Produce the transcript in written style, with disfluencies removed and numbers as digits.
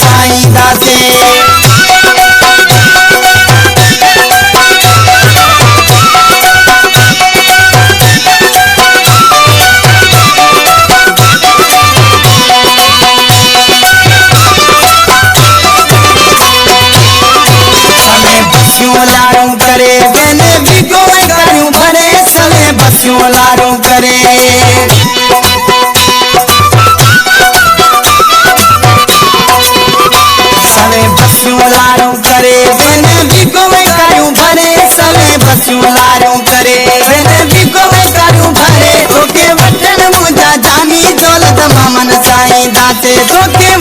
साईं दासे लारू करे मैंने भी कोई करूं भरे सवे बस्यों लारू करे सवे बस्यों लारू करे मैंने भी कोई करूं भरे सवे बस्यों लारू करे मैंने भी कोई करूं भरे ओके वतन मुझा जानी दौलत मामन साईं दाते ओके